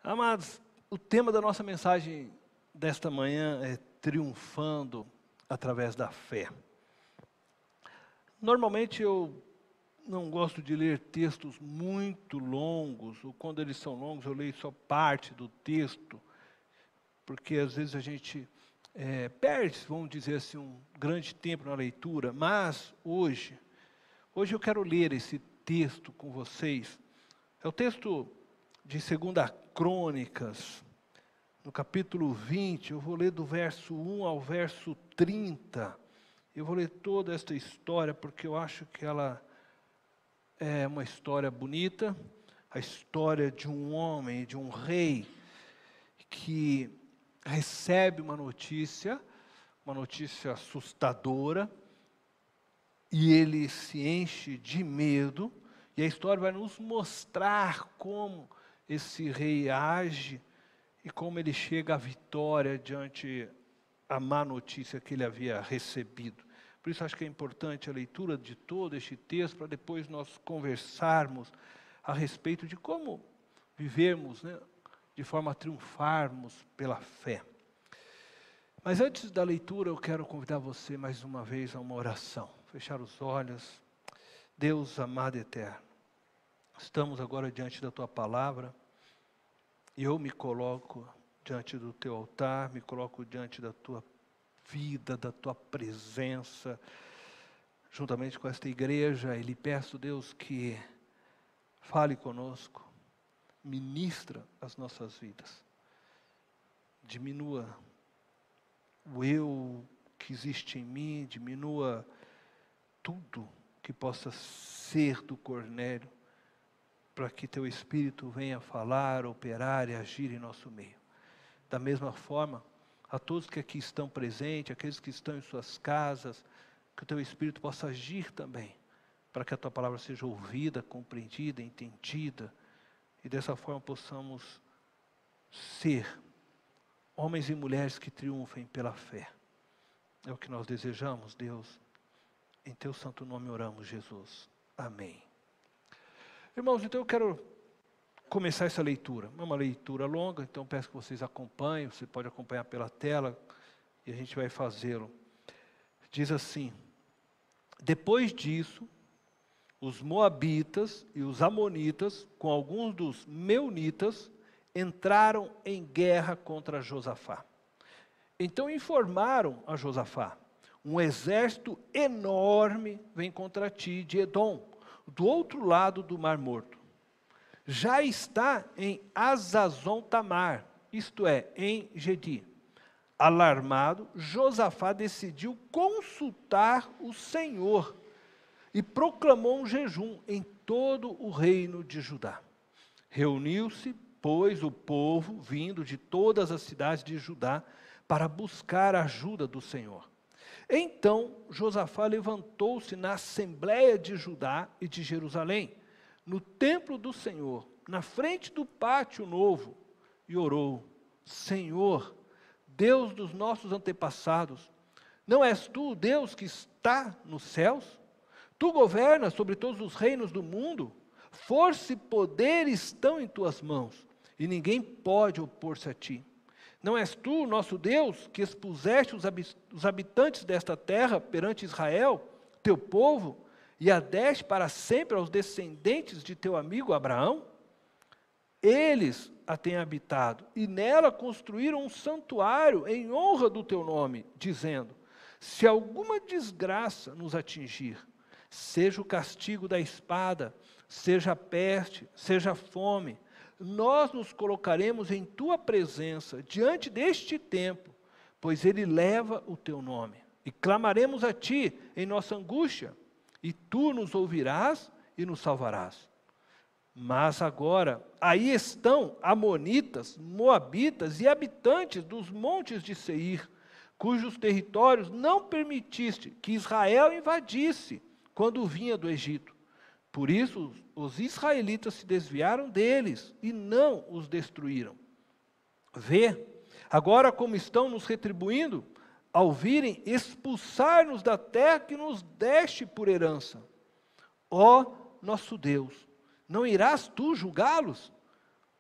Amados, o tema da nossa mensagem desta manhã é triunfando através da fé. Normalmente eu não gosto de ler textos muito longos, ou quando eles são longos eu leio só parte do texto, porque às vezes a gente perde, vamos dizer assim, um grande tempo na leitura, mas hoje eu quero ler esse texto com vocês. É o texto de 2 Crônicas, no capítulo 20, eu vou ler do verso 1 ao verso 30. Eu vou ler toda esta história porque eu acho que ela é uma história bonita, a história de um homem, de um rei, que recebe uma notícia assustadora, e ele se enche de medo, e a história vai nos mostrar como esse rei age e como ele chega à vitória diante a má notícia que ele havia recebido. Por isso acho que é importante a leitura de todo este texto, para depois nós conversarmos a respeito de como vivermos, de forma a triunfarmos pela fé. Mas antes da leitura, eu quero convidar você mais uma vez a uma oração. Fechar os olhos. Deus amado e eterno, estamos agora diante da Tua palavra, e eu me coloco diante do Teu altar, me coloco diante da Tua vida, da Tua presença, juntamente com esta igreja, e lhe peço, Deus, que fale conosco, ministra as nossas vidas, diminua o eu que existe em mim, diminua tudo que possa ser do Cornélio, para que Teu Espírito venha falar, operar e agir em nosso meio. Da mesma forma, a todos que aqui estão presentes, aqueles que estão em suas casas, que o Teu Espírito possa agir também, para que a Tua palavra seja ouvida, compreendida, entendida, e dessa forma possamos ser homens e mulheres que triunfem pela fé. É o que nós desejamos, Deus. Em Teu santo nome oramos, Jesus. Amém. Irmãos, então eu quero começar essa leitura. É uma leitura longa, então peço que vocês acompanhem. Você pode acompanhar pela tela e a gente vai fazê-lo. Diz assim: depois disso, os moabitas e os amonitas, com alguns dos meunitas, entraram em guerra contra Josafá. Então informaram a Josafá: um exército enorme vem contra ti de Edom, do outro lado do Mar Morto. Já está em Hazazon-Tamar, isto é, em Gedi. Alarmado, Josafá decidiu consultar o Senhor e proclamou um jejum em todo o reino de Judá. Reuniu-se, pois, o povo vindo de todas as cidades de Judá para buscar a ajuda do Senhor. Então Josafá levantou-se na assembleia de Judá e de Jerusalém, no templo do Senhor, na frente do pátio novo, e orou: Senhor, Deus dos nossos antepassados, não és tu o Deus que está nos céus? Tu governas sobre todos os reinos do mundo, força e poder estão em tuas mãos, e ninguém pode opor-se a ti. Não és tu, nosso Deus, que expuseste os habitantes desta terra perante Israel, teu povo, e a deste para sempre aos descendentes de teu amigo Abraão? Eles a têm habitado, e nela construíram um santuário em honra do teu nome, dizendo: se alguma desgraça nos atingir, seja o castigo da espada, seja a peste, seja a fome, nós nos colocaremos em tua presença diante deste templo, pois ele leva o teu nome, e clamaremos a ti em nossa angústia, e tu nos ouvirás e nos salvarás. Mas agora, aí estão amonitas, moabitas e habitantes dos montes de Seir, cujos territórios não permitiste que Israel invadisse quando vinha do Egito. Por isso, os israelitas se desviaram deles e não os destruíram. Vê, agora como estão nos retribuindo, ao virem expulsar-nos da terra que nos deste por herança. Ó nosso Deus, não irás tu julgá-los?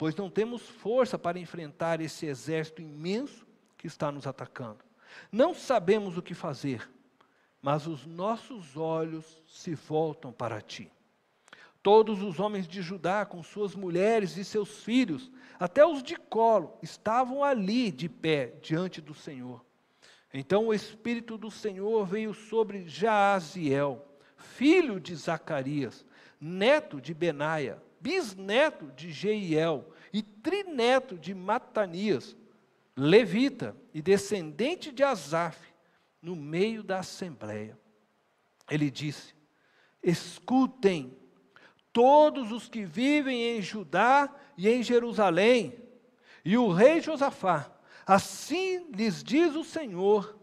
pois não temos força para enfrentar esse exército imenso que está nos atacando. Não sabemos o que fazer, mas os nossos olhos se voltam para ti. Todos os homens de Judá, com suas mulheres e seus filhos, até os de colo, estavam ali de pé diante do Senhor. Então o Espírito do Senhor veio sobre Jaaziel, filho de Zacarias, neto de Benaia, bisneto de Jeiel e trineto de Matanias, levita e descendente de Asaf, no meio da assembleia. Ele disse: escutem todos os que vivem em Judá e em Jerusalém, e o rei Josafá, assim lhes diz o Senhor: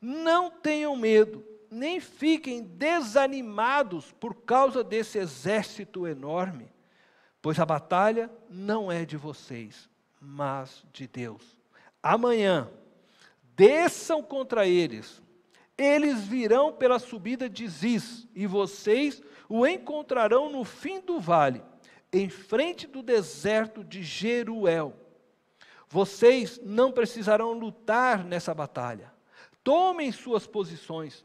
não tenham medo, nem fiquem desanimados por causa desse exército enorme, pois a batalha não é de vocês, mas de Deus. Amanhã, desçam contra eles, eles virão pela subida de Ziz, e vocês o encontrarão no fim do vale, em frente do deserto de Jeruel. Vocês não precisarão lutar nessa batalha. Tomem suas posições,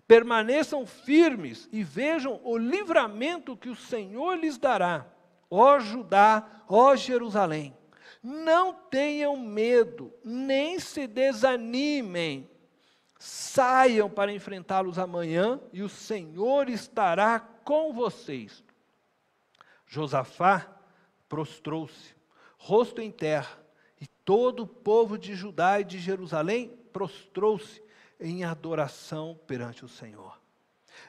permaneçam firmes e vejam o livramento que o Senhor lhes dará, ó Judá, ó Jerusalém. Não tenham medo, nem se desanimem. Saiam para enfrentá-los amanhã, e o Senhor estará com vocês. Josafá prostrou-se, rosto em terra, e todo o povo de Judá e de Jerusalém prostrou-se em adoração perante o Senhor.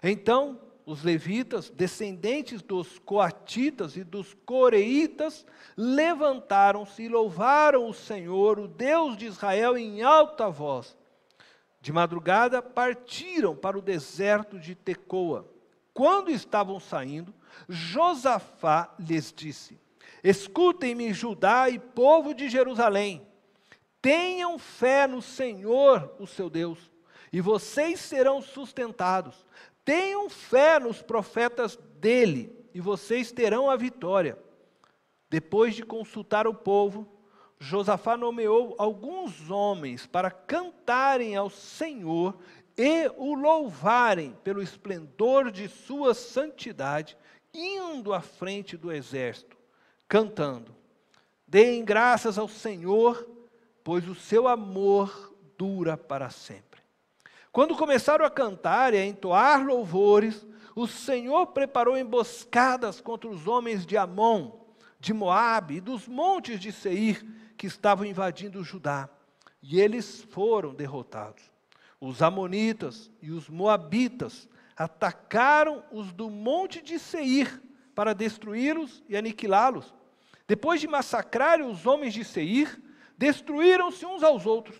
Então os levitas, descendentes dos coatitas e dos coreitas, levantaram-se e louvaram o Senhor, o Deus de Israel, em alta voz. De madrugada partiram para o deserto de Tecoa. Quando estavam saindo, Josafá lhes disse: escutem-me, Judá e povo de Jerusalém, tenham fé no Senhor, o seu Deus, e vocês serão sustentados. Tenham fé nos profetas dele, e vocês terão a vitória. Depois de consultar o povo, Josafá nomeou alguns homens para cantarem ao Senhor e o louvarem pelo esplendor de sua santidade, indo à frente do exército, cantando: deem graças ao Senhor, pois o seu amor dura para sempre. Quando começaram a cantar e a entoar louvores, o Senhor preparou emboscadas contra os homens de Amon, de Moabe e dos montes de Seir, que estavam invadindo Judá, e eles foram derrotados. Os amonitas e os moabitas atacaram os do monte de Seir para destruí-los e aniquilá-los. Depois de massacrarem os homens de Seir, destruíram-se uns aos outros.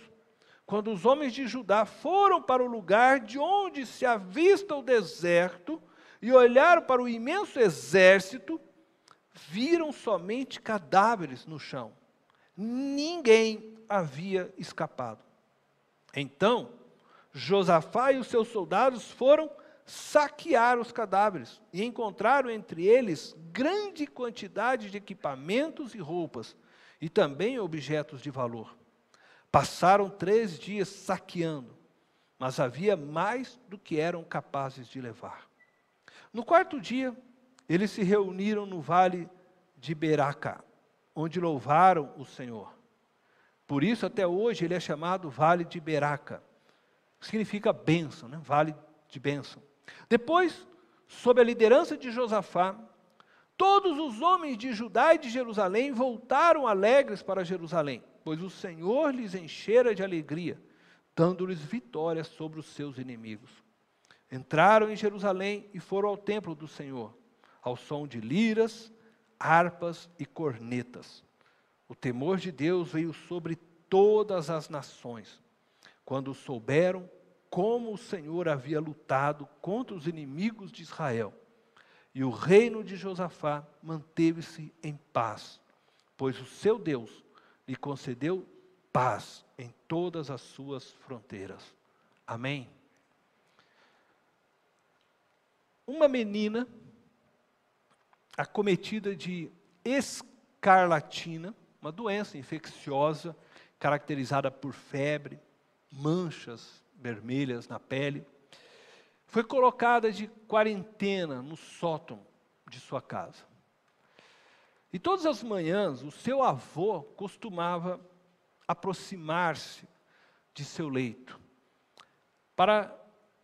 Quando os homens de Judá foram para o lugar de onde se avista o deserto e olharam para o imenso exército, viram somente cadáveres no chão. Ninguém havia escapado. Então, Josafá e os seus soldados foram saquear os cadáveres e encontraram entre eles grande quantidade de equipamentos e roupas, e também objetos de valor. Passaram 3 dias saqueando, mas havia mais do que eram capazes de levar. No 4º dia, eles se reuniram no vale de Beraca, onde louvaram o Senhor. Por isso, até hoje, ele é chamado Vale de Beraca. Significa bênção, né? Vale de bênção. Depois, sob a liderança de Josafá, todos os homens de Judá e de Jerusalém voltaram alegres para Jerusalém, pois o Senhor lhes enchera de alegria, dando-lhes vitória sobre os seus inimigos. Entraram em Jerusalém e foram ao templo do Senhor, ao som de liras, harpas e cornetas. O temor de Deus veio sobre todas as nações, quando souberam como o Senhor havia lutado contra os inimigos de Israel. E o reino de Josafá manteve-se em paz, pois o seu Deus lhe concedeu paz em todas as suas fronteiras. Amém? Uma menina acometida de escravidão escarlatina, uma doença infecciosa caracterizada por febre, manchas vermelhas na pele. Foi colocada de quarentena no sótão de sua casa. E todas as manhãs, o seu avô costumava aproximar-se de seu leito para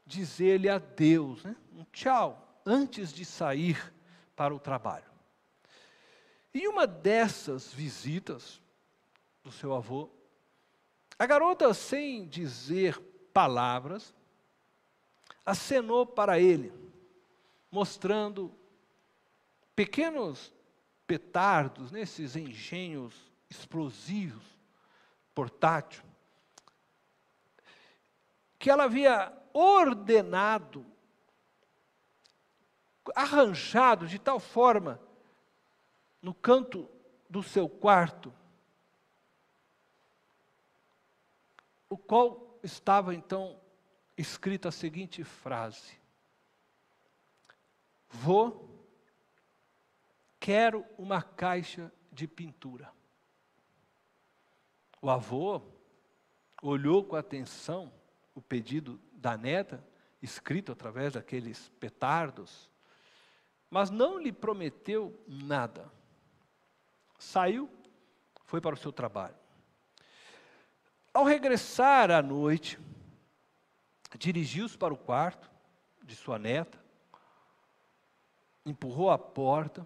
dizer-lhe adeus, né? Um tchau, antes de sair para o trabalho. E uma dessas visitas do seu avô, a garota, sem dizer palavras, acenou para ele, mostrando pequenos petardos, nesses engenhos explosivos, portátil, que ela havia ordenado, arranjado de tal forma no canto do seu quarto, o qual estava então escrita a seguinte frase: Vô, quero uma caixa de pintura. O avô olhou com atenção o pedido da neta, escrito através daqueles petardos, mas não lhe prometeu nada. Saiu, foi para o seu trabalho. Ao regressar à noite, dirigiu-se para o quarto de sua neta, empurrou a porta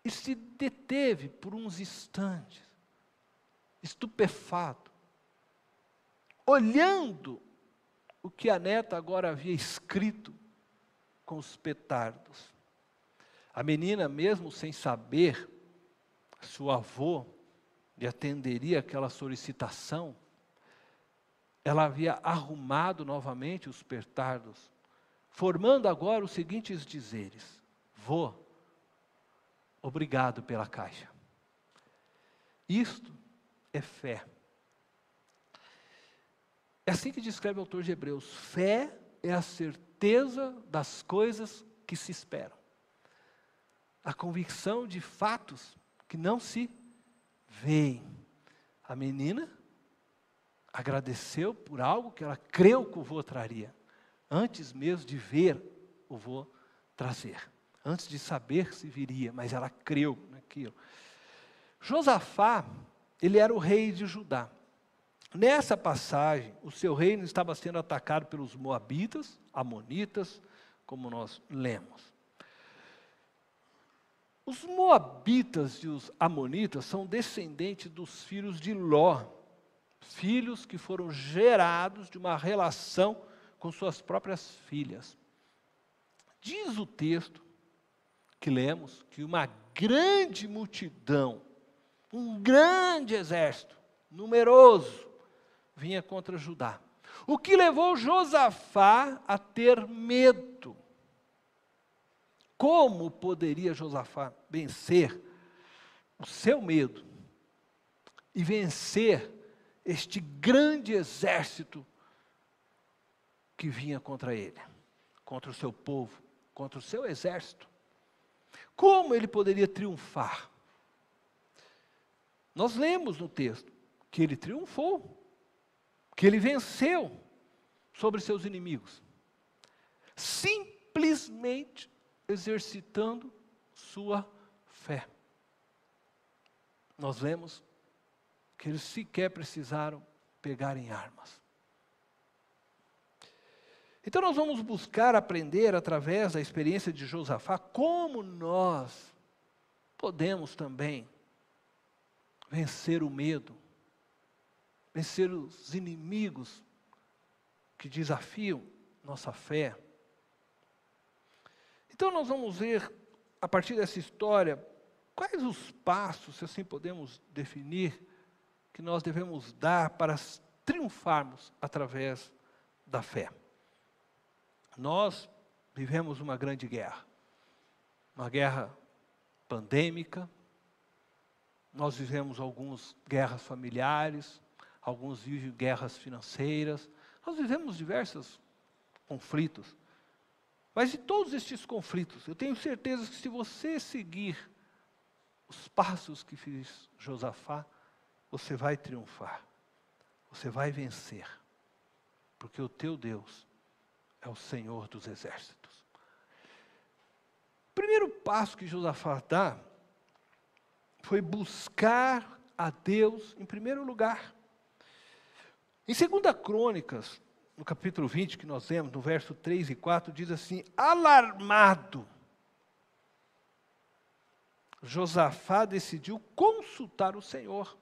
e se deteve por uns instantes, estupefato, olhando o que a neta agora havia escrito com os petardos. A menina, mesmo sem saber se o avô lhe atenderia aquela solicitação, ela havia arrumado novamente os petardos, formando agora os seguintes dizeres: Vô, obrigado pela caixa. Isto é fé. É assim que descreve o autor de Hebreus: fé é a certeza das coisas que se esperam, a convicção de fatos que não se veem. A menina agradeceu por algo que ela creu que o vô traria, antes mesmo de ver o vô trazer, antes de saber se viria, mas ela creu naquilo. Josafá, ele era o rei de Judá. Nessa passagem, o seu reino estava sendo atacado pelos moabitas, amonitas, como nós lemos. Os moabitas e os amonitas são descendentes dos filhos de Ló, filhos que foram gerados de uma relação com suas próprias filhas. Diz o texto que lemos que uma grande multidão, um grande exército, numeroso, vinha contra Judá. O que levou Josafá a ter medo. Como poderia Josafá vencer o seu medo e vencer este grande exército que vinha contra ele, contra o seu povo, contra o seu exército? Como ele poderia triunfar? Nós lemos no texto que ele triunfou, que ele venceu sobre seus inimigos, simplesmente exercitando sua fé. Nós lemos que eles sequer precisaram pegar em armas. Então nós vamos buscar aprender através da experiência de Josafá como nós podemos também vencer o medo, vencer os inimigos que desafiam nossa fé. Então nós vamos ver, a partir dessa história, quais os passos, se assim podemos definir, que nós devemos dar para triunfarmos através da fé. Nós vivemos uma grande guerra, uma guerra pandêmica, nós vivemos algumas guerras familiares, alguns vivem guerras financeiras, nós vivemos diversos conflitos. Mas em todos estes conflitos, eu tenho certeza que se você seguir os passos que fez Josafá, você vai triunfar, você vai vencer, porque o teu Deus é o Senhor dos exércitos. O primeiro passo que Josafá dá foi buscar a Deus em primeiro lugar. Em 2 Crônicas, no capítulo 20, que nós lemos, no verso 3 e 4, diz assim: alarmado, Josafá decidiu consultar o Senhor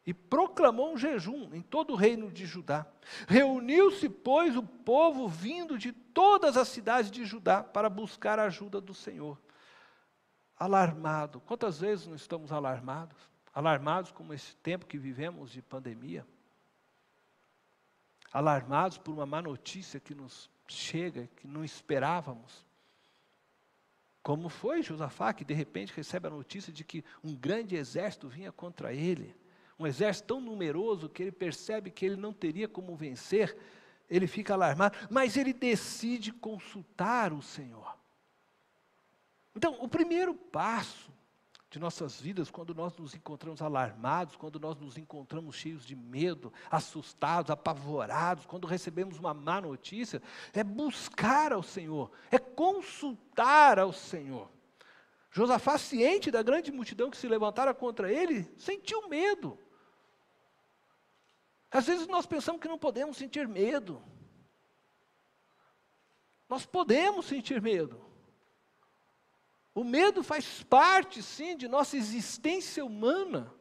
e proclamou um jejum em todo o reino de Judá. Reuniu-se, pois, o povo vindo de todas as cidades de Judá para buscar a ajuda do Senhor. Alarmado. Quantas vezes não estamos alarmados? Alarmados como esse tempo que vivemos de pandemia. Alarmados por uma má notícia que nos chega, que não esperávamos. Como foi Josafá, que de repente recebe a notícia de que um grande exército vinha contra ele. Um exército tão numeroso que ele percebe que ele não teria como vencer. Ele fica alarmado, mas ele decide consultar o Senhor. Então, o primeiro passo de nossas vidas, quando nós nos encontramos alarmados, quando nós nos encontramos cheios de medo, assustados, apavorados, quando recebemos uma má notícia, é buscar ao Senhor, é consultar ao Senhor. Josafá, ciente da grande multidão que se levantara contra ele, sentiu medo. Às vezes nós pensamos que não podemos sentir medo. Nós podemos sentir medo. O medo faz parte, sim, de nossa existência humana.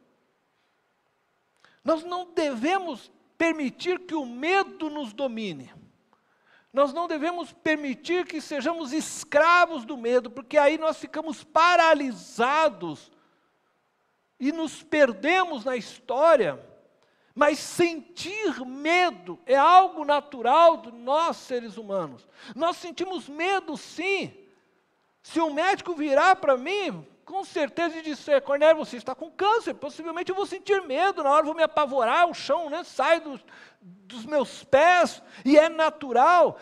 Nós não devemos permitir que o medo nos domine. Nós não devemos permitir que sejamos escravos do medo, porque aí nós ficamos paralisados e nos perdemos na história. Mas sentir medo é algo natural de nós, seres humanos. Nós sentimos medo, sim. Se um médico virar para mim, com certeza e disser: Cornélio, você está com câncer, possivelmente eu vou sentir medo, na hora eu vou me apavorar, o chão, né, sai dos meus pés, e é natural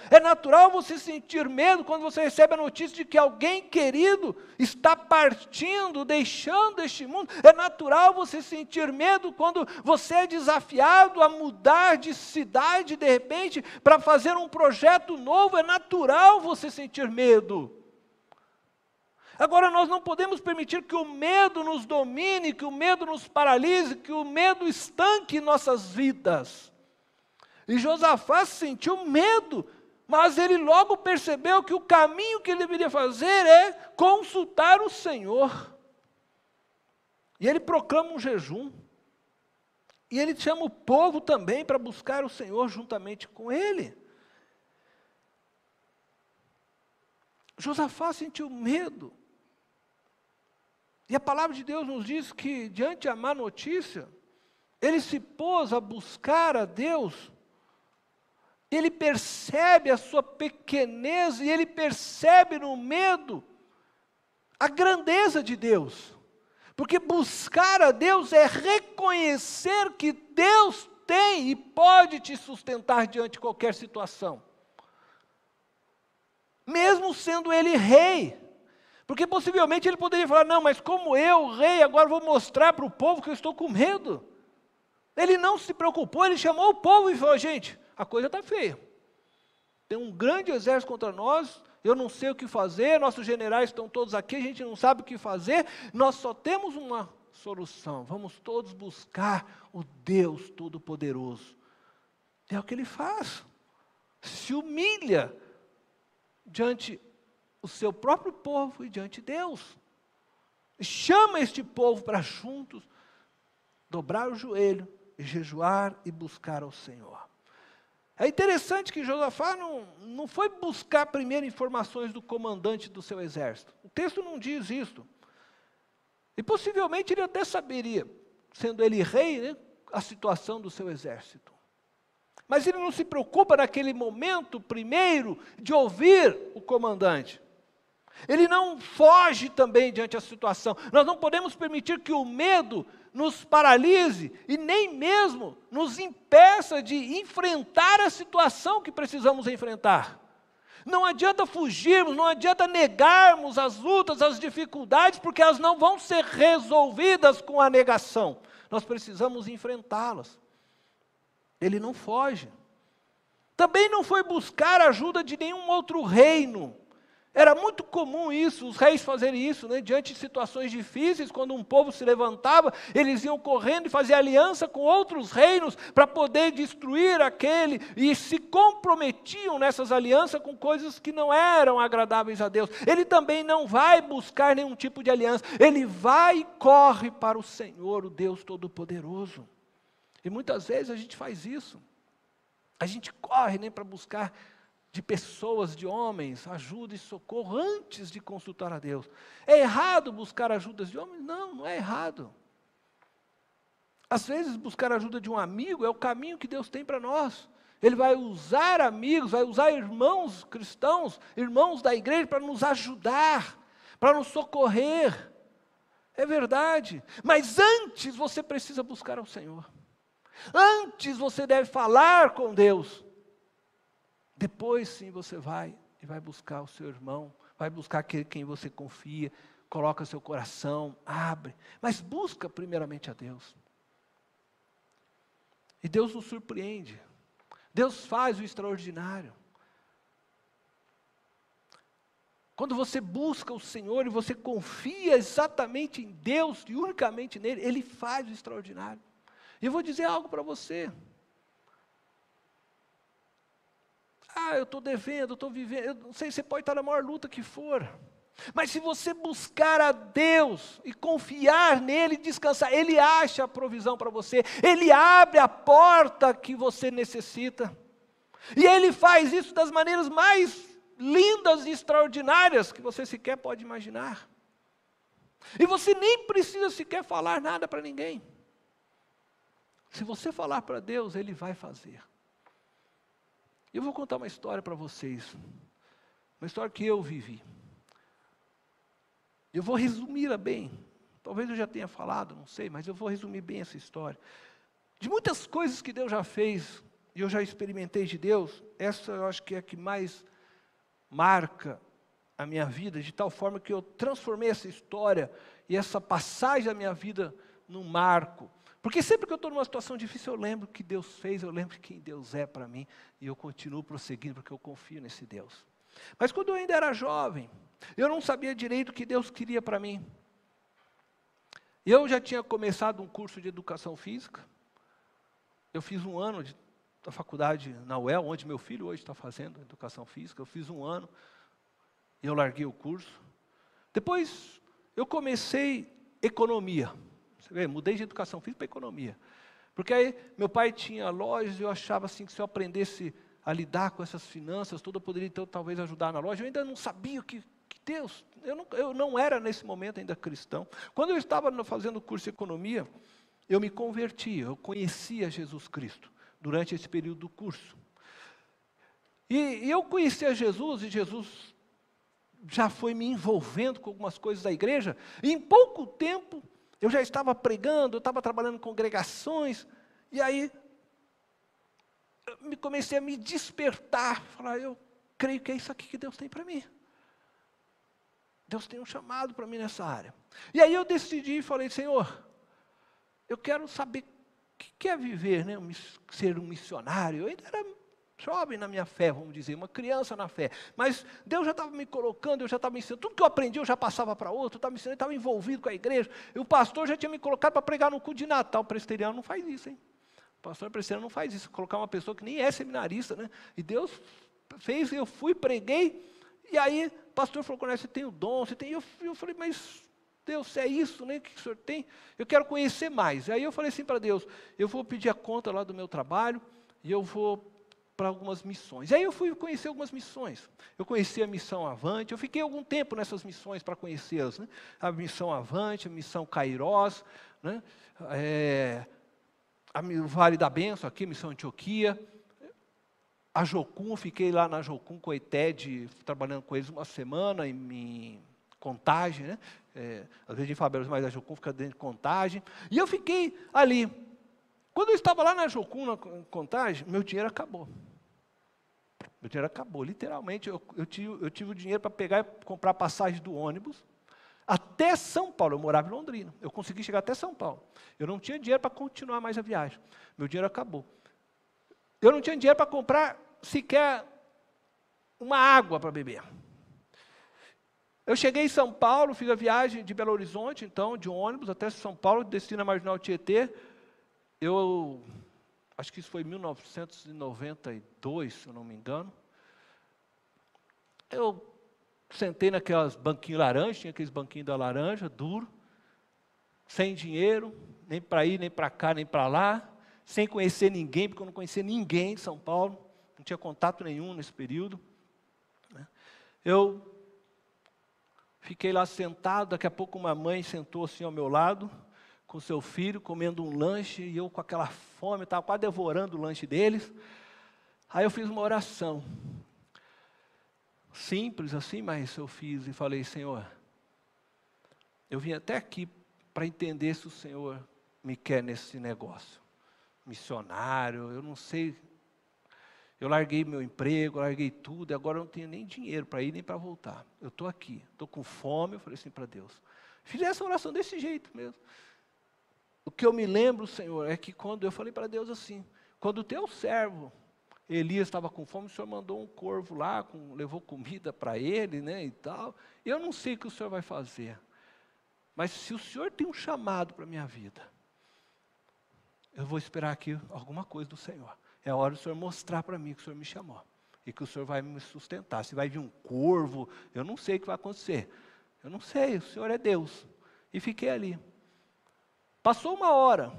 você sentir medo quando você recebe a notícia de que alguém querido está partindo, deixando este mundo. É natural você sentir medo quando você é desafiado a mudar de cidade de repente, para fazer um projeto novo. É natural você sentir medo. Agora, nós não podemos permitir que o medo nos domine, que o medo nos paralise, que o medo estanque nossas vidas. E Josafá sentiu medo, mas ele logo percebeu que o caminho que ele deveria fazer é consultar o Senhor. E ele proclama um jejum. E ele chama o povo também para buscar o Senhor juntamente com ele. Josafá sentiu medo. E a palavra de Deus nos diz que, diante da má notícia, ele se pôs a buscar a Deus. Ele percebe a sua pequenez e ele percebe no medo a grandeza de Deus. Porque buscar a Deus é reconhecer que Deus tem e pode te sustentar diante de qualquer situação. Mesmo sendo ele rei. Porque possivelmente ele poderia falar: não, mas como eu, rei, agora vou mostrar para o povo que eu estou com medo. Ele não se preocupou, ele chamou o povo e falou: gente, a coisa está feia. Tem um grande exército contra nós, eu não sei o que fazer, nossos generais estão todos aqui, a gente não sabe o que fazer, nós só temos uma solução, vamos todos buscar o Deus Todo-Poderoso. É o que ele faz, se humilha diante o seu próprio povo e diante de Deus. E chama este povo para juntos dobrar o joelho e jejuar e buscar ao Senhor. É interessante que Josafá não foi buscar primeiro informações do comandante do seu exército. O texto não diz isso. E possivelmente ele até saberia, sendo ele rei, né, a situação do seu exército. Mas ele não se preocupa naquele momento primeiro de ouvir o comandante. Ele não foge também diante da situação. Nós não podemos permitir que o medo nos paralise e nem mesmo nos impeça de enfrentar a situação que precisamos enfrentar. Não adianta fugirmos, não adianta negarmos as lutas, as dificuldades, porque elas não vão ser resolvidas com a negação. Nós precisamos enfrentá-las. Ele não foge. Também não foi buscar ajuda de nenhum outro reino. Era muito comum isso, os reis fazerem isso, né? Diante de situações difíceis, quando um povo se levantava, eles iam correndo e faziam aliança com outros reinos para poder destruir aquele, e se comprometiam nessas alianças com coisas que não eram agradáveis a Deus. Ele também não vai buscar nenhum tipo de aliança, ele vai e corre para o Senhor, o Deus Todo-Poderoso. E muitas vezes a gente faz isso, a gente corre nem para buscar de pessoas, de homens, ajuda e socorro antes de consultar a Deus. É errado buscar ajuda de homens? Não, não é errado. Às vezes buscar a ajuda de um amigo é o caminho que Deus tem para nós. Ele vai usar amigos, vai usar irmãos cristãos, irmãos da igreja para nos ajudar, para nos socorrer. É verdade. Mas antes você precisa buscar ao Senhor. Antes você deve falar com Deus. Depois sim você vai e vai buscar o seu irmão, vai buscar aquele quem você confia, coloca seu coração, abre, mas busca primeiramente a Deus. E Deus nos surpreende, Deus faz o extraordinário. Quando você busca o Senhor e você confia exatamente em Deus e unicamente nele, Ele faz o extraordinário. E eu vou dizer algo para você. Eu estou devendo, eu estou vivendo, eu não sei, você pode estar na maior luta que for. Mas se você buscar a Deus e confiar nele, descansar, Ele acha a provisão para você, Ele abre a porta que você necessita. E Ele faz isso das maneiras mais lindas e extraordinárias que você sequer pode imaginar. E você nem precisa sequer falar nada para ninguém. Se você falar para Deus, Ele vai fazer. Eu vou contar uma história para vocês, uma história que eu vivi. Eu vou resumi-la bem, talvez eu já tenha falado, não sei, mas eu vou resumir bem essa história. De muitas coisas que Deus já fez, e eu já experimentei de Deus, essa eu acho que é a que mais marca a minha vida, de tal forma que eu transformei essa história e essa passagem da minha vida num marco. Porque sempre que eu estou numa situação difícil, eu lembro o que Deus fez, eu lembro quem Deus é para mim, e eu continuo prosseguindo, porque eu confio nesse Deus. Mas quando eu ainda era jovem, eu não sabia direito o que Deus queria para mim. Eu já tinha começado um curso de educação física, eu fiz um ano da faculdade na UEL, onde meu filho hoje está fazendo educação física, eu fiz um ano, e eu larguei o curso. Depois, eu comecei economia. Você vê, mudei de educação física para economia. Porque aí meu pai tinha lojas e eu achava assim que se eu aprendesse a lidar com essas finanças, tudo eu poderia então, talvez ajudar na loja. Eu ainda não sabia o que Deus, eu não era nesse momento ainda cristão. Quando eu estava fazendo o curso de economia, eu me converti, eu conhecia Jesus Cristo durante esse período do curso. E eu conhecia Jesus e Jesus já foi me envolvendo com algumas coisas da igreja, e em pouco tempo eu já estava pregando, eu estava trabalhando em congregações, e aí eu comecei a me despertar, falar, eu creio que é isso aqui que Deus tem para mim. Deus tem um chamado para mim nessa área. E aí eu decidi e falei, Senhor, eu quero saber o que é viver, né? Ser um missionário. Eu ainda era jovem na minha fé, vamos dizer, uma criança na fé. Mas Deus já estava me colocando, eu já estava me ensinando. Tudo que eu aprendi, eu já passava para outro, eu estava me ensinando, eu estava envolvido com a igreja. E o pastor já tinha me colocado para pregar no culto de Natal. O presbiteriano não faz isso, hein? O pastor presbiteriano não faz isso, colocar uma pessoa que nem é seminarista, né? E Deus fez, eu fui, preguei, e aí o pastor falou, você tem o dom, você tem... Eu falei, mas Deus, se é isso, né, que o senhor tem? Eu quero conhecer mais. Aí eu falei assim para Deus, eu vou pedir a conta lá do meu trabalho, e eu vou para algumas missões. Aí eu fui conhecer algumas missões. Eu conheci a Missão Avante, eu fiquei algum tempo nessas missões para conhecê-las, né? A Missão Avante, a Missão Cairós, né? O Vale da Bênção, aqui, Missão Antioquia, a Jocum, fiquei lá na Jocum com a ETED, trabalhando com eles uma semana em Contagem, né? Às vezes em Fabeiros, mas a Jocum fica dentro de Contagem, e eu fiquei ali. Quando eu estava lá na Jocum, na Contagem, meu dinheiro acabou. Meu dinheiro acabou, literalmente. Eu tive o dinheiro para pegar e comprar passagem do ônibus até São Paulo. Eu morava em Londrina. Eu consegui chegar até São Paulo. Eu não tinha dinheiro para continuar mais a viagem. Meu dinheiro acabou. Eu não tinha dinheiro para comprar sequer uma água para beber. Eu cheguei em São Paulo, fiz a viagem de Belo Horizonte, então, de ônibus até São Paulo, desci na Marginal Tietê. Eu acho que isso foi em 1992, se eu não me engano. Eu sentei naquelas banquinhos laranja, tinha aqueles banquinhos da laranja, duro, sem dinheiro, nem para ir, nem para cá, nem para lá, sem conhecer ninguém, porque eu não conhecia ninguém em São Paulo, não tinha contato nenhum nesse período. Eu fiquei lá sentado, daqui a pouco uma mãe sentou assim ao meu lado, com seu filho, comendo um lanche, e eu com aquela fome, estava quase devorando o lanche deles. Aí eu fiz uma oração, simples assim, mas eu fiz e falei: Senhor, eu vim até aqui para entender se o Senhor me quer nesse negócio. Missionário, eu não sei, eu larguei meu emprego, larguei tudo, e agora eu não tenho nem dinheiro para ir nem para voltar. Eu estou aqui, estou com fome, eu falei assim para Deus. Fiz essa oração desse jeito mesmo. O que eu me lembro, Senhor, é que quando eu falei para Deus assim, quando o teu servo Elias estava com fome, o Senhor mandou um corvo lá, levou comida para ele, né, e tal. Eu não sei o que o Senhor vai fazer, mas se o Senhor tem um chamado para a minha vida, eu vou esperar aqui alguma coisa do Senhor. É a hora do Senhor mostrar para mim que o Senhor me chamou e que o Senhor vai me sustentar. Se vai vir um corvo, eu não sei o que vai acontecer. Eu não sei, o Senhor é Deus. E fiquei ali. Passou uma hora,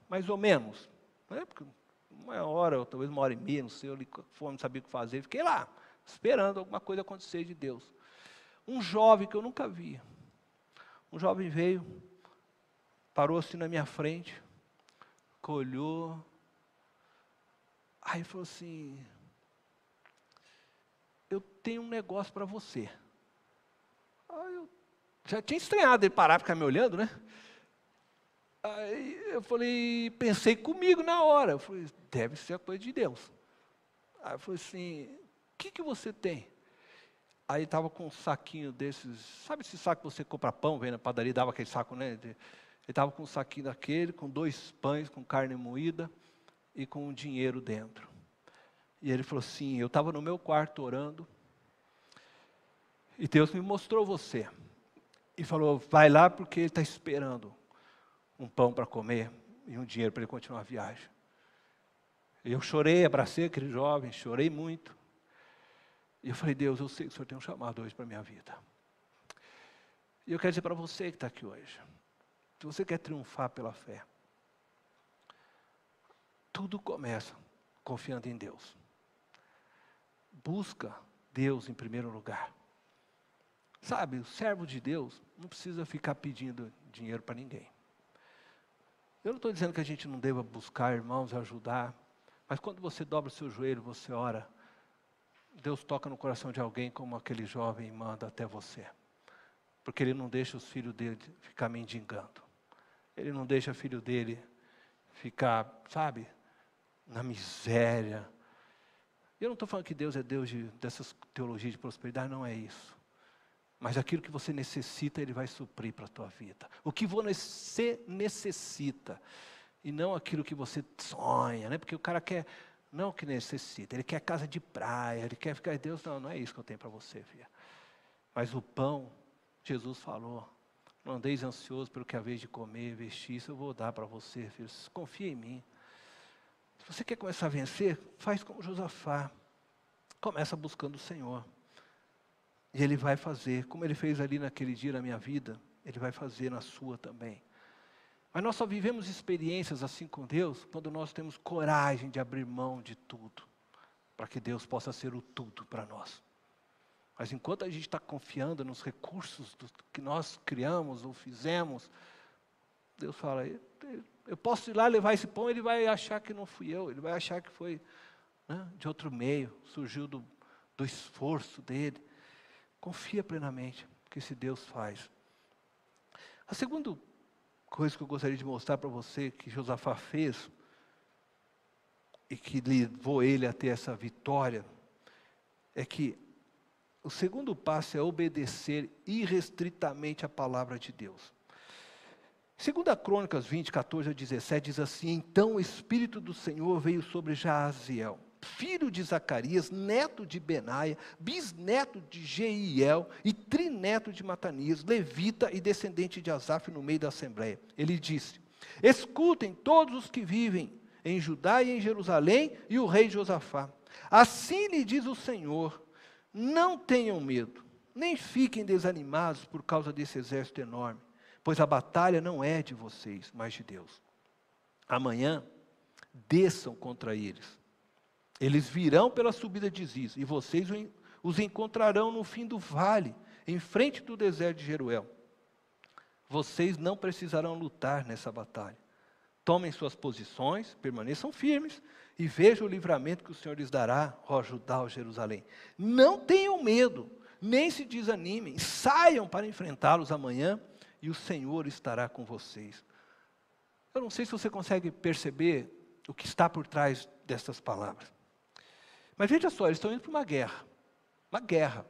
mais ou menos, né? Porque uma hora, ou talvez uma hora e meia, não sei, eu ali com fome, não sabia o que fazer. Fiquei lá, esperando alguma coisa acontecer de Deus. Um jovem que eu nunca via. Um jovem veio, parou assim na minha frente, olhou, aí falou assim: eu tenho um negócio para você. Aí eu já tinha estranhado ele parar e ficar me olhando, né? Aí eu falei, pensei comigo na hora, eu falei, deve ser a coisa de Deus. Aí eu falei assim, o que você tem? Aí estava com um saquinho desses, sabe esse saco que você compra pão, vem na padaria, dava aquele saco, né? Ele estava com um saquinho daquele, com 2 pães, com carne moída e com um dinheiro dentro. E ele falou assim, eu estava no meu quarto orando, e Deus me mostrou você. E falou, vai lá porque ele está esperando um pão para comer e um dinheiro para ele continuar a viagem. E eu chorei, abracei aquele jovem, chorei muito. E eu falei, Deus, eu sei que o Senhor tem um chamado hoje para a minha vida. E eu quero dizer para você que está aqui hoje, se você quer triunfar pela fé, tudo começa confiando em Deus. Busca Deus em primeiro lugar. Sabe, o servo de Deus não precisa ficar pedindo dinheiro para ninguém. Eu não estou dizendo que a gente não deva buscar irmãos, ajudar, mas quando você dobra o seu joelho, você ora, Deus toca no coração de alguém como aquele jovem e manda até você. Porque Ele não deixa os filhos dele ficar mendigando. Ele não deixa o filho dele ficar, sabe, na miséria. Eu não estou falando que Deus é Deus dessas teologias de prosperidade, não é isso. Mas aquilo que você necessita, Ele vai suprir para a tua vida. O que você necessita, e não aquilo que você sonha, né? Porque o cara quer, não o que necessita, ele quer casa de praia, ele quer ficar em Deus, não é isso que eu tenho para você, filha. Mas o pão, Jesus falou, não andeis ansioso pelo que haveis de comer, vestir, isso eu vou dar para você, filho, confia em mim. Se você quer começar a vencer, faz como Josafá, começa buscando o Senhor. E Ele vai fazer, como Ele fez ali naquele dia na minha vida, Ele vai fazer na sua também. Mas nós só vivemos experiências assim com Deus, quando nós temos coragem de abrir mão de tudo, para que Deus possa ser o tudo para nós. Mas enquanto a gente está confiando nos recursos que nós criamos ou fizemos, Deus fala, eu posso ir lá levar esse pão, Ele vai achar que não fui eu, Ele vai achar que foi, né, de outro meio, surgiu do esforço dele. Confia plenamente, porque esse Deus faz. A segunda coisa que eu gostaria de mostrar para você, que Josafá fez, e que levou ele a ter essa vitória, é que o segundo passo é obedecer irrestritamente a palavra de Deus. 2 Crônicas 20, 14 a 17 diz assim: então o Espírito do Senhor veio sobre Jaaziel, filho de Zacarias, neto de Benaia, bisneto de Jeiel e trineto de Matanias, levita e descendente de Asaf no meio da assembleia. Ele disse: escutem todos os que vivem em Judá e em Jerusalém e o rei Josafá. Assim lhe diz o Senhor: não tenham medo, nem fiquem desanimados por causa desse exército enorme, pois a batalha não é de vocês, mas de Deus. Amanhã, desçam contra eles. Eles virão pela subida de Ziz, e vocês os encontrarão no fim do vale, em frente do deserto de Jeruel. Vocês não precisarão lutar nessa batalha. Tomem suas posições, permaneçam firmes, e vejam o livramento que o Senhor lhes dará, ó Judá, ó Jerusalém. Não tenham medo, nem se desanimem, saiam para enfrentá-los amanhã, e o Senhor estará com vocês. Eu não sei se você consegue perceber o que está por trás dessas palavras. Mas veja só, eles estão indo para uma guerra. Uma guerra.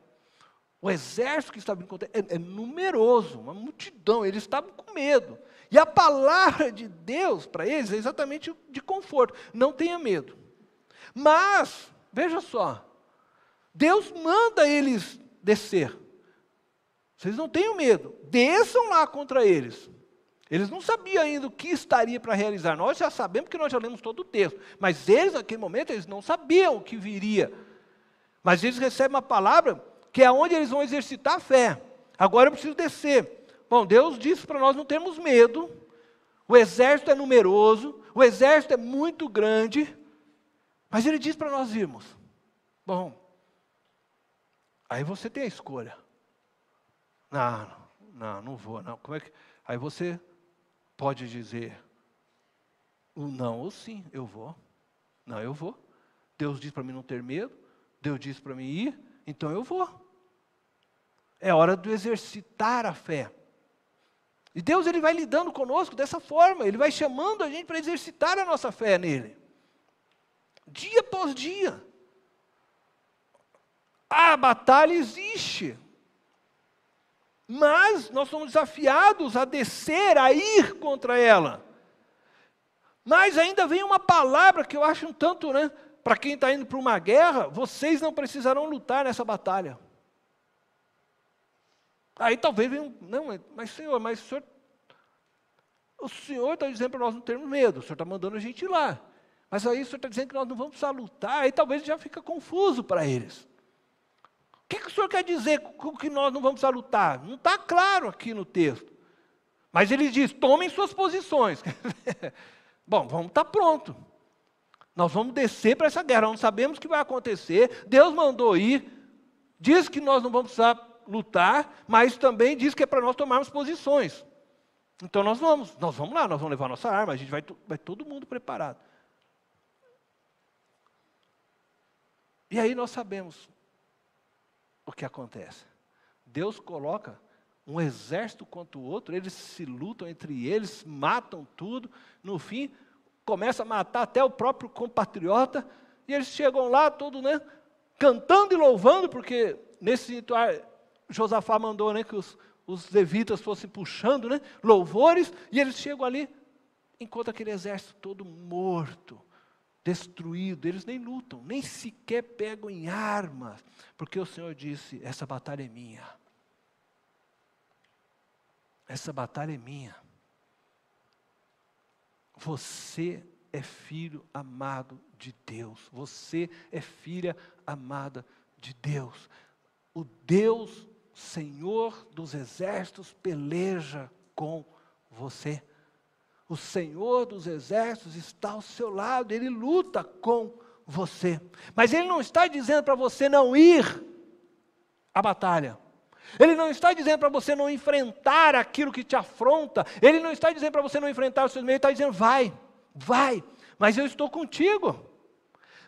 O exército que estava vindo contra é numeroso, uma multidão, eles estavam com medo. E a palavra de Deus para eles é exatamente de conforto. Não tenha medo. Mas, veja só, Deus manda eles descer. Vocês não tenham medo, desçam lá contra eles. Eles não sabiam ainda o que estaria para realizar. Nós já sabemos porque nós já lemos todo o texto. Mas eles, naquele momento, eles não sabiam o que viria. Mas eles recebem uma palavra que é onde eles vão exercitar a fé. Agora eu preciso descer. Bom, Deus disse para nós não termos medo. O exército é numeroso, o exército é muito grande. Mas Ele diz para nós irmos. Bom, aí você tem a escolha. Não vou, não. Como é que... Aí você pode dizer o não ou sim, eu vou. Não, eu vou. Deus diz para mim não ter medo, Deus diz para mim ir, então eu vou. É hora de exercitar a fé. E Deus Ele vai lidando conosco dessa forma, Ele vai chamando a gente para exercitar a nossa fé nele. Dia após dia. A batalha existe. Mas nós somos desafiados a descer, a ir contra ela. Mas ainda vem uma palavra que eu acho um tanto, para quem está indo para uma guerra, vocês não precisarão lutar nessa batalha. Aí talvez venha mas Senhor, o Senhor está dizendo para nós não termos medo, o Senhor está mandando a gente ir lá. Mas aí o Senhor está dizendo que nós não vamos precisar lutar, aí talvez já fica confuso para eles. O que o Senhor quer dizer com que nós não vamos precisar lutar? Não está claro aqui no texto. Mas Ele diz, tomem suas posições. Bom, vamos estar prontos. Nós vamos descer para essa guerra, não sabemos o que vai acontecer. Deus mandou ir, diz que nós não vamos precisar lutar, mas também diz que é para nós tomarmos posições. Então nós vamos lá, nós vamos levar nossa arma, a gente vai todo mundo preparado. E aí nós sabemos o que acontece. Deus coloca um exército contra o outro, eles se lutam entre eles, matam tudo, no fim, começa a matar até o próprio compatriota, e eles chegam lá, todo, cantando e louvando, porque nesse ritual, Josafá mandou, que os levitas fossem puxando, louvores, e eles chegam ali, enquanto aquele exército todo morto, destruído, eles nem lutam, nem sequer pegam em armas, porque o Senhor disse, essa batalha é minha. Essa batalha é minha. Você é filho amado de Deus. Você é filha amada de Deus. O Deus, Senhor dos exércitos, peleja com você. O Senhor dos exércitos está ao seu lado, Ele luta com você. Mas Ele não está dizendo para você não ir à batalha. Ele não está dizendo para você não enfrentar aquilo que te afronta. Ele não está dizendo para você não enfrentar os seus meios. Ele está dizendo, vai, mas eu estou contigo.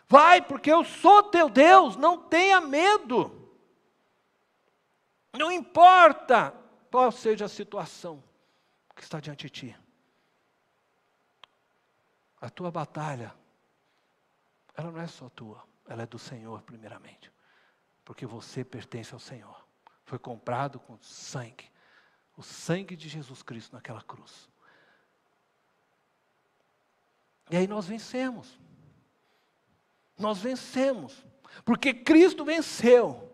Vai, porque eu sou teu Deus, não tenha medo. Não importa qual seja a situação que está diante de ti. A tua batalha, ela não é só tua, ela é do Senhor primeiramente. Porque você pertence ao Senhor. Foi comprado com sangue. O sangue de Jesus Cristo naquela cruz. E aí nós vencemos. Nós vencemos. Porque Cristo venceu.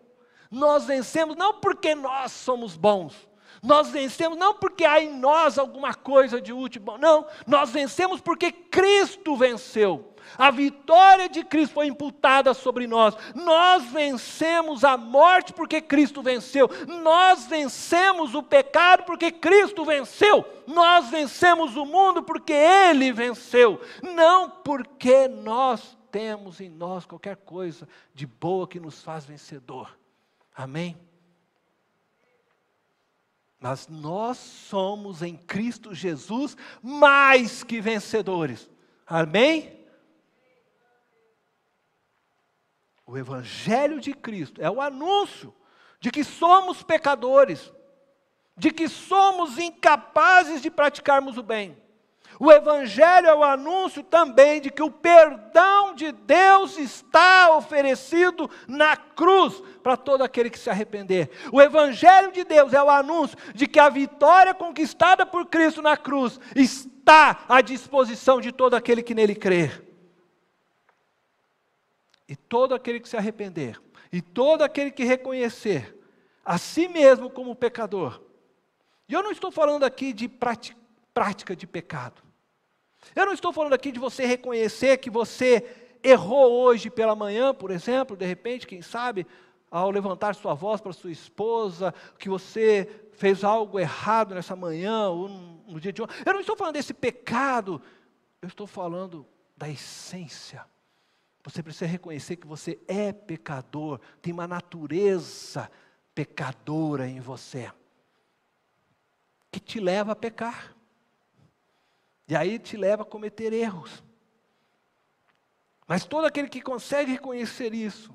Nós vencemos não porque nós somos bons. Nós vencemos não porque há em nós alguma coisa de útil. Não, nós vencemos porque Cristo venceu. A vitória de Cristo foi imputada sobre nós. Nós vencemos a morte porque Cristo venceu. Nós vencemos o pecado porque Cristo venceu. Nós vencemos o mundo porque Ele venceu. Não porque nós temos em nós qualquer coisa de boa que nos faz vencedor. Amém? Mas nós somos em Cristo Jesus mais que vencedores. Amém? O Evangelho de Cristo é o anúncio de que somos pecadores, de que somos incapazes de praticarmos o bem. O Evangelho é o anúncio também de que o perdão de Deus está oferecido na cruz para todo aquele que se arrepender. O Evangelho de Deus é o anúncio de que a vitória conquistada por Cristo na cruz está à disposição de todo aquele que nele crer. E todo aquele que se arrepender, e todo aquele que reconhecer a si mesmo como pecador. E eu não estou falando aqui de prática de pecado. Eu não estou falando aqui de você reconhecer que você errou hoje pela manhã, por exemplo, de repente, quem sabe, ao levantar sua voz para sua esposa, que você fez algo errado nessa manhã, ou no dia de ontem. Eu não estou falando desse pecado, eu estou falando da essência. Você precisa reconhecer que você é pecador, tem uma natureza pecadora em você, que te leva a pecar. E aí te leva a cometer erros. Mas todo aquele que consegue reconhecer isso,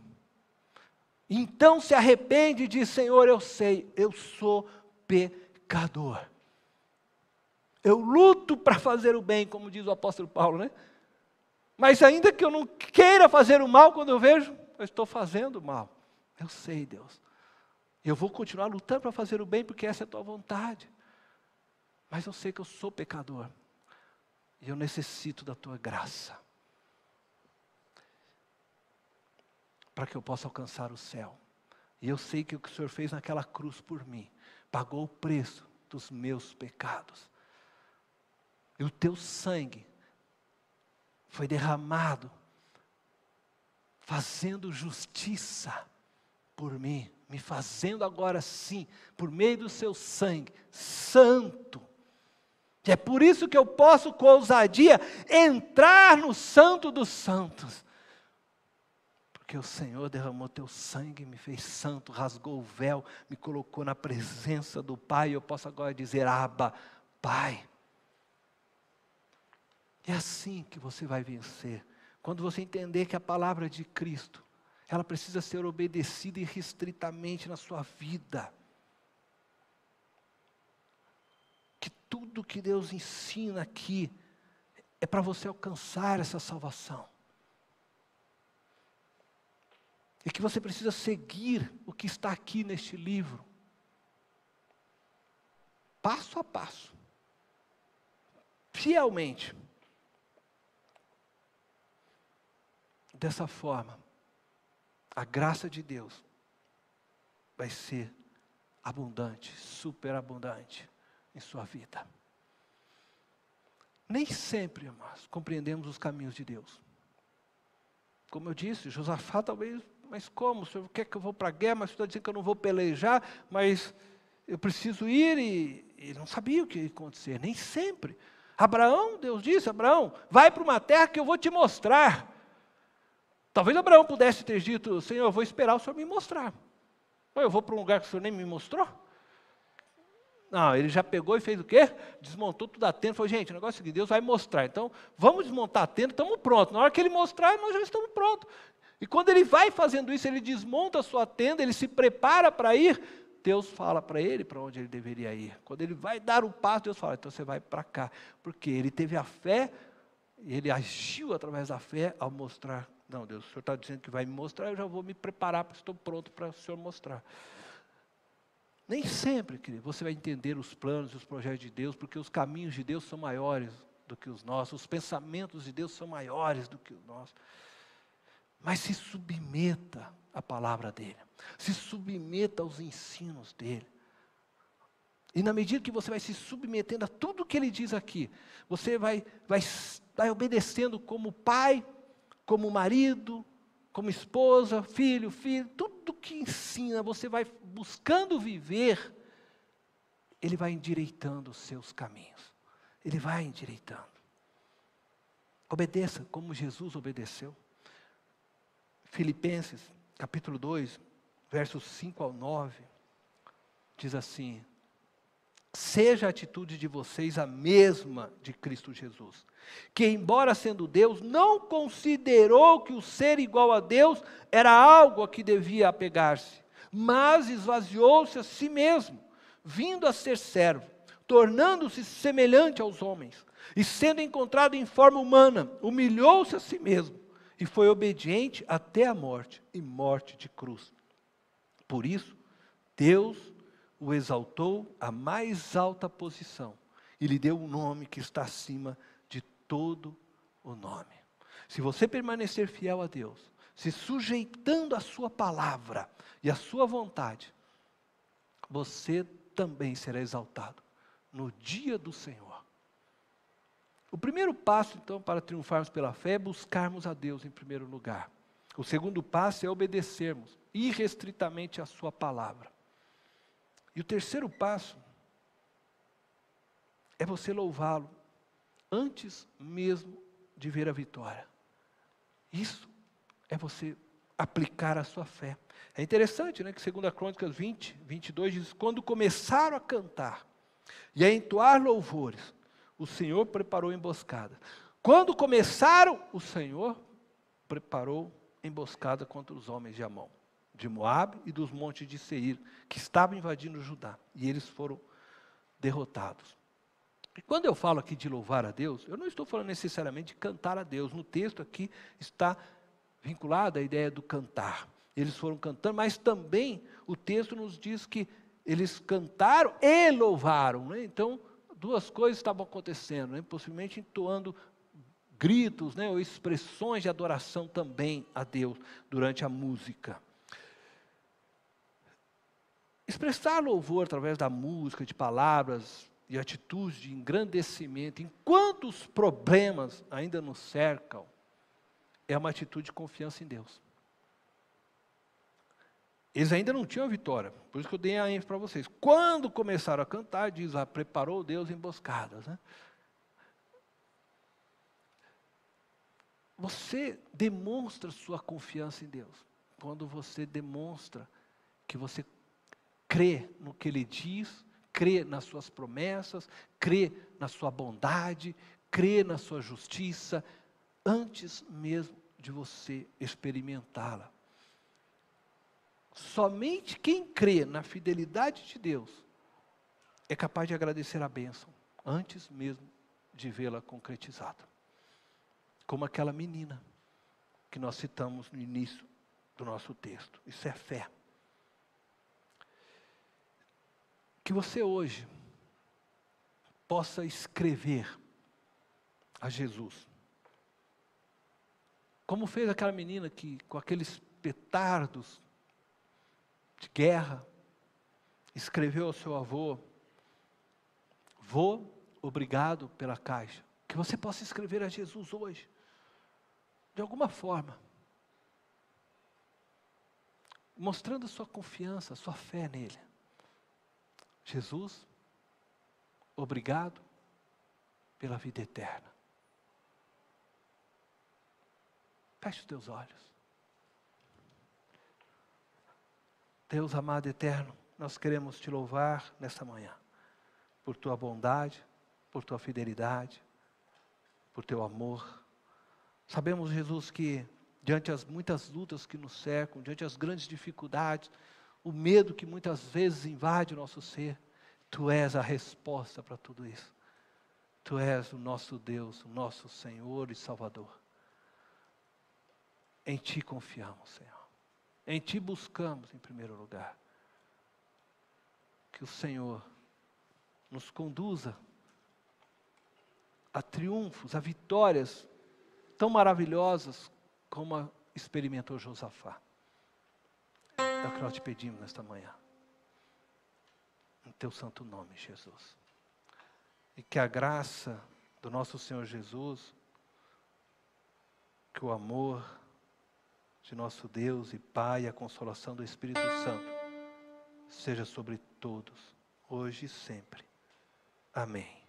então se arrepende e diz: Senhor, eu sei, eu sou pecador. Eu luto para fazer o bem, como diz o apóstolo Paulo, né? Mas ainda que eu não queira fazer o mal, quando eu vejo, eu estou fazendo o mal. Eu sei, Deus. Eu vou continuar lutando para fazer o bem, porque essa é a tua vontade. Mas eu sei que eu sou pecador. E eu necessito da tua graça. Para que eu possa alcançar o céu. E eu sei que o que o Senhor fez naquela cruz por mim, pagou o preço dos meus pecados. E o teu sangue foi derramado, fazendo justiça por mim, me fazendo agora sim, por meio do seu sangue, santo. E é por isso que eu posso com ousadia entrar no santo dos santos. Porque o Senhor derramou teu sangue, me fez santo, rasgou o véu, me colocou na presença do Pai. E eu posso agora dizer: Abba, Pai. É assim que você vai vencer. Quando você entender que a palavra de Cristo, ela precisa ser obedecida irrestritamente na sua vida. Que tudo que Deus ensina aqui é para você alcançar essa salvação. E que você precisa seguir o que está aqui neste livro. Passo a passo. Fielmente. Dessa forma, a graça de Deus vai ser abundante, superabundante em sua vida. Nem sempre, irmãos, compreendemos os caminhos de Deus. Como eu disse, Josafá talvez, mas como? O senhor quer que eu vou para a guerra, mas o senhor está dizendo que eu não vou pelejar, mas eu preciso ir, e ele não sabia o que ia acontecer, nem sempre. Abraão, Deus disse: Abraão, vai para uma terra que eu vou te mostrar. Talvez Abraão pudesse ter dito: Senhor, eu vou esperar o Senhor me mostrar. Ou eu vou para um lugar que o Senhor nem me mostrou? Não, ele já pegou e fez o quê? Desmontou tudo a tenda. Falou: gente, o negócio é o seguinte, Deus vai mostrar. Então, vamos desmontar a tenda, estamos prontos. Na hora que ele mostrar, nós já estamos prontos. E quando ele vai fazendo isso, ele desmonta a sua tenda, ele se prepara para ir. Deus fala para ele para onde ele deveria ir. Quando ele vai dar o passo, Deus fala: então você vai para cá. Porque ele teve a fé E ele agiu através da fé ao mostrar. Não, Deus, o Senhor está dizendo que vai me mostrar, eu já vou me preparar, porque estou pronto para o Senhor mostrar. Nem sempre, querido, você vai entender os planos e os projetos de Deus, porque os caminhos de Deus são maiores do que os nossos, os pensamentos de Deus são maiores do que os nossos. Mas se submeta à palavra dEle, se submeta aos ensinos dEle. E na medida que você vai se submetendo a tudo que Ele diz aqui, você vai obedecendo como pai, como marido, como esposa, filho, tudo que ensina, você vai buscando viver, Ele vai endireitando os seus caminhos. Ele vai endireitando. Obedeça como Jesus obedeceu. Filipenses, capítulo 2, versos 5 ao 9, diz assim: seja a atitude de vocês a mesma de Cristo Jesus, que embora sendo Deus, não considerou que o ser igual a Deus era algo a que devia apegar-se, mas esvaziou-se a si mesmo, vindo a ser servo, tornando-se semelhante aos homens, e sendo encontrado em forma humana, humilhou-se a si mesmo, e foi obediente até a morte, e morte de cruz. Por isso, Deus o exaltou à mais alta posição e lhe deu um nome que está acima de todo o nome. Se você permanecer fiel a Deus, se sujeitando à sua palavra e à sua vontade, você também será exaltado no dia do Senhor. O primeiro passo, então, para triunfarmos pela fé é buscarmos a Deus em primeiro lugar. O segundo passo é obedecermos irrestritamente a sua palavra. E o terceiro passo é você louvá-lo antes mesmo de ver a vitória. Isso é você aplicar a sua fé. É interessante, né, que 2 Crônicas 20, 22 diz: quando começaram a cantar e a entoar louvores, o Senhor preparou emboscada. Quando começaram, o Senhor preparou emboscada contra os homens de Amon, de Moabe e dos montes de Seir, que estavam invadindo Judá, e eles foram derrotados. E quando eu falo aqui de louvar a Deus, eu não estou falando necessariamente de cantar a Deus. No texto aqui está vinculada a ideia do cantar. Eles foram cantando, mas também o texto nos diz que eles cantaram e louvaram, né? Então, duas coisas estavam acontecendo, né? Possivelmente entoando gritos, né? Ou expressões de adoração também a Deus durante a música. Expressar louvor através da música, de palavras e atitudes de engrandecimento, enquanto os problemas ainda nos cercam, é uma atitude de confiança em Deus. Eles ainda não tinham a vitória, por isso que eu dei a ênfase para vocês. Quando começaram a cantar, diz lá, preparou Deus emboscadas, né? Você demonstra sua confiança em Deus quando você demonstra que você crê no que Ele diz, crê nas suas promessas, crê na sua bondade, crê na sua justiça, antes mesmo de você experimentá-la. Somente quem crê na fidelidade de Deus é capaz de agradecer a bênção, antes mesmo de vê-la concretizada. Como aquela menina que nós citamos no início do nosso texto. Isso é fé. Que você hoje possa escrever a Jesus. Como fez aquela menina que, com aqueles petardos de guerra, escreveu ao seu avô: vô, obrigado pela caixa. Que você possa escrever a Jesus hoje, de alguma forma, mostrando sua confiança, sua fé nele. Jesus, obrigado pela vida eterna. Feche os teus olhos. Deus amado e eterno, nós queremos te louvar nesta manhã, por tua bondade, por tua fidelidade, por teu amor. Sabemos, Jesus, que diante das muitas lutas que nos cercam, diante das grandes dificuldades, o medo que muitas vezes invade o nosso ser, tu és a resposta para tudo isso. Tu és o nosso Deus, o nosso Senhor e Salvador. Em Ti confiamos, Senhor. Em Ti buscamos em primeiro lugar. Que o Senhor nos conduza a triunfos, a vitórias tão maravilhosas como experimentou Josafá. É o que nós te pedimos nesta manhã. Em Teu santo nome, Jesus. E que a graça do nosso Senhor Jesus, que o amor de nosso Deus e Pai, a consolação do Espírito Santo, seja sobre todos, hoje e sempre. Amém.